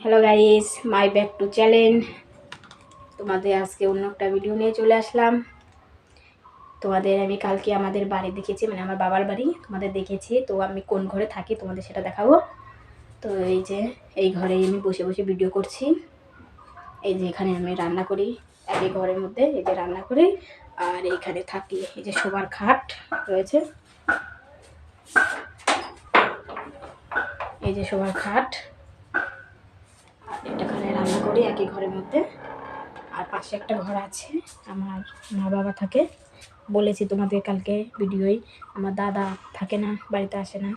Hello guys, my back to channel. তোমাদের আজকে অন্য একটা ভিডিও নিয়ে চলে আসলাম। তোমাদের আমি কালকে আমাদের বাড়ি দেখেছি, মানে আমার বাবার বাড়ি তোমাদের দেখেছি। তো আমি কোন ঘরে থাকি তোমাদের সেটা দেখাবো। তো এই যে এই ঘরে আমি বসে বসে ভিডিও করছি। এই যে এখানে আমি রান্না করি, একই ঘরের মধ্যে এই যে রান্না করি আর এইখানে থাকি। এই যে শোবার খাট রয়েছে, এই যে শোবার খাট, এখানে রান্না করি একই ঘরের মধ্যে। আর পাশে একটা ঘর আছে, আমার মা বাবা থাকে। বলেছি তোমাদের কালকে ভিডিওই, আমার দাদা থাকে না, বাড়িতে আসে না,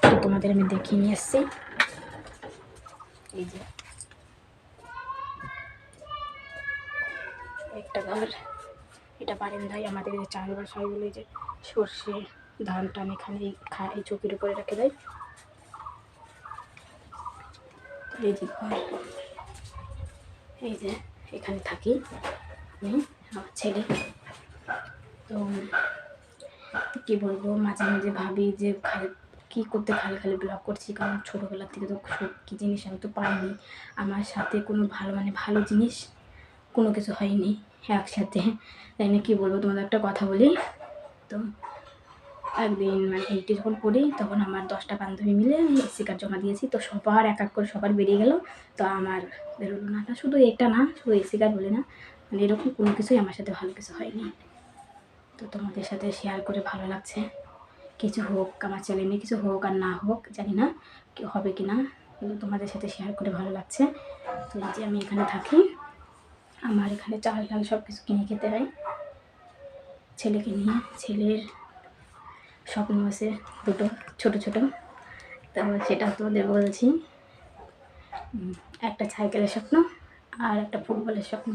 তো তোমাদের আমি দেখিয়ে নিয়ে এসছি। এই যে একটা ঘর, এটা বারান্দায় আমাদের চারবার সবাই বলে যে সর্ষে ধান টান এখানে এই চৌকির উপরে রেখে দেয়। এই যে ঘর, এই যে এখানে থাকি আমি, আমার ছেলে। তো কী বলবো, মাঝে মাঝে ভাবি যে কী করতে খালি খালি ব্লগ করছি, কারণ ছোটোবেলার থেকে তো কী জিনিস আমি তো পাইনি। আমার সাথে কোনো ভালো জিনিস কোনো কিছু হয়নি একসাথে, তাই না? কী বলবো, তোমাদের একটা কথা বলি। তো একদিন এইটি যখন পড়ি তখন আমার 10টা বান্ধবী মিলে এসসি কার্ড জমা দিয়েছি। তো সবার এক এক করে সবার বেরিয়ে গেল, তো আমার বেরোলো না। শুধু এটা না, শুধু এসসি কার্ড বলে না, মানে এরকম কোনো কিছুই আমার সাথে ভালো কিছু হয়নি। তো তোমাদের সাথে শেয়ার করে ভালো লাগছে। কিছু হোক আমার চ্যানেলে, কিছু হোক আর না হোক জানি না কি হবে কি না, কিন্তু তোমাদের সাথে শেয়ার করে ভালো লাগছে। তো এই যে আমি এখানে থাকি, আমার এখানে চাল ডাল সব কিছু কিনে খেতে হয় ছেলেকে নিয়ে। ছেলের স্বপ্ন আছে দুটো ছোটো ছোটো, তো সেটা তোমাদের বলছি। একটা সাইকেলের স্বপ্ন আর একটা ফুটবলের স্বপ্ন।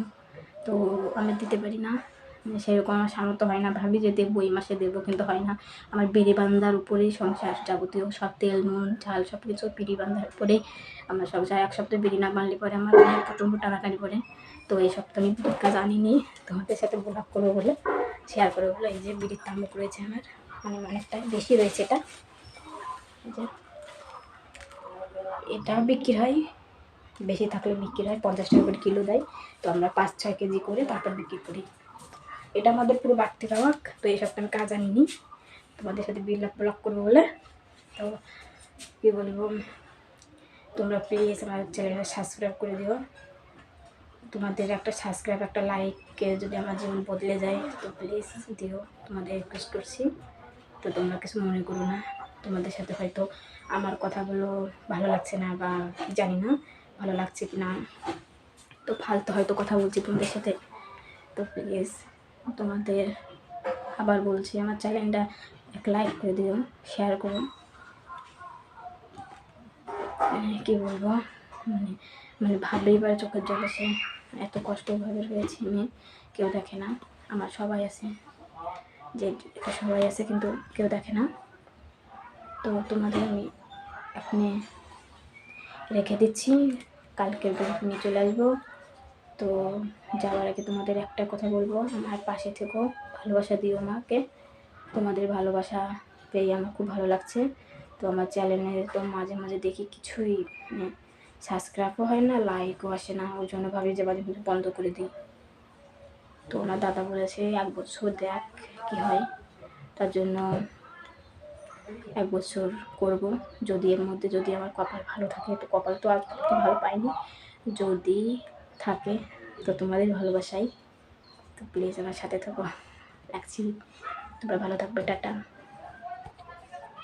তো আমি দিতে পারি না, সেরকম আমার সামর্থ্য হয় না। ভাবি যে দেবো, এই মাসে দেবো, কিন্তু হয় না। আমার বিড়ি বান্ধার উপরেই সংসার, যাবতীয় সব তেল নুন ঝাল সব কিছু বিড়ি বান্ধার উপরেই আমার সংসার। এক সপ্তাহ বিড়ি না বানলে পরে আমার প্রচণ্ড টানাটানি পড়ে। তো এই সপ্তাহে আমি বিড়ির কাজ আনিনি, তোমাদের সাথে ব্লগ করবো বলে, শেয়ার করবো বলে। এই যে বিড়ির তাম্বুক রয়েছে আমার, মানে অনেকটাই বেশি রয়েছে। এটা বিক্রি হয়, বেশি থাকলে বিক্রি হয় 50 টাকা করে কিলো দেয়। তো আমরা 5-6 কেজি করে তারপর বিক্রি করি। এটা আমাদের পুরো বাড়তি রাওয়াক। তো এই সপ্তাহে আমি কাজ আনিনি, তোমাদের সাথে ব্লগ করবো বলে। তো কী বলবো, তোমরা প্লিজ আমার চ্যানেলটা সাবস্ক্রাইব করে দিও। তোমাদের একটা সাবস্ক্রাইব, একটা লাইকে যদি আমার জীবন বদলে যায়, তো প্লিজ দিও, তোমাদের রিকোয়েস্ট করছি। তো তোমরা কিছু মনে করো না, তোমাদের সাথে হয়তো আমার কথাগুলো ভালো লাগছে না, বা জানি না ভালো লাগছে কি না, তো ফালতু হয়তো কথা বলছি তোমাদের সাথে। তো প্লিজ তোমাদের আবার বলছি, আমার চ্যানেলটা এক লাইক করে দিও, শেয়ার করো। কী বলবো, মানে মানে ভাবলেই পারে চোখের জল আসে। এত কষ্টভাবে রয়েছি আমি, কেউ দেখে না। আমার সবাই আছে, যে সবাই আছে, কিন্তু কেউ দেখে না। তো তোমাদের আমি এখানে রেখে দিচ্ছি, কালকে নিয়ে চলে আসবো। তো যাওয়ার আগে তোমাদের একটা কথা বলবো, আমার পাশে থেকো, ভালোবাসা দিও আমাকে। তোমাদের ভালোবাসা পেয়ে আমার খুব ভালো লাগছে। তো আমার চ্যানেলে তো মাঝে মাঝে দেখি কিছুই সাবস্ক্রাইবও হয় না, লাইকও আসে না, ওই জন্য ভাবি যে বাড়ি বন্ধ করে দিই। তো ওনার দাদা বলেছে 1 বছর দেখ কী হয়, তার জন্য 1 বছর করব। যদি এর মধ্যে যদি আমার কপাল ভালো থাকে, তো কপাল তো আর ভালো পাইনি, যদি থাকে তো তোমাদের ভালোবাসাই। তো প্লিজ আমার সাথে থাকো, রাখছি। তোমরা ভালো থাকবে, টাটা।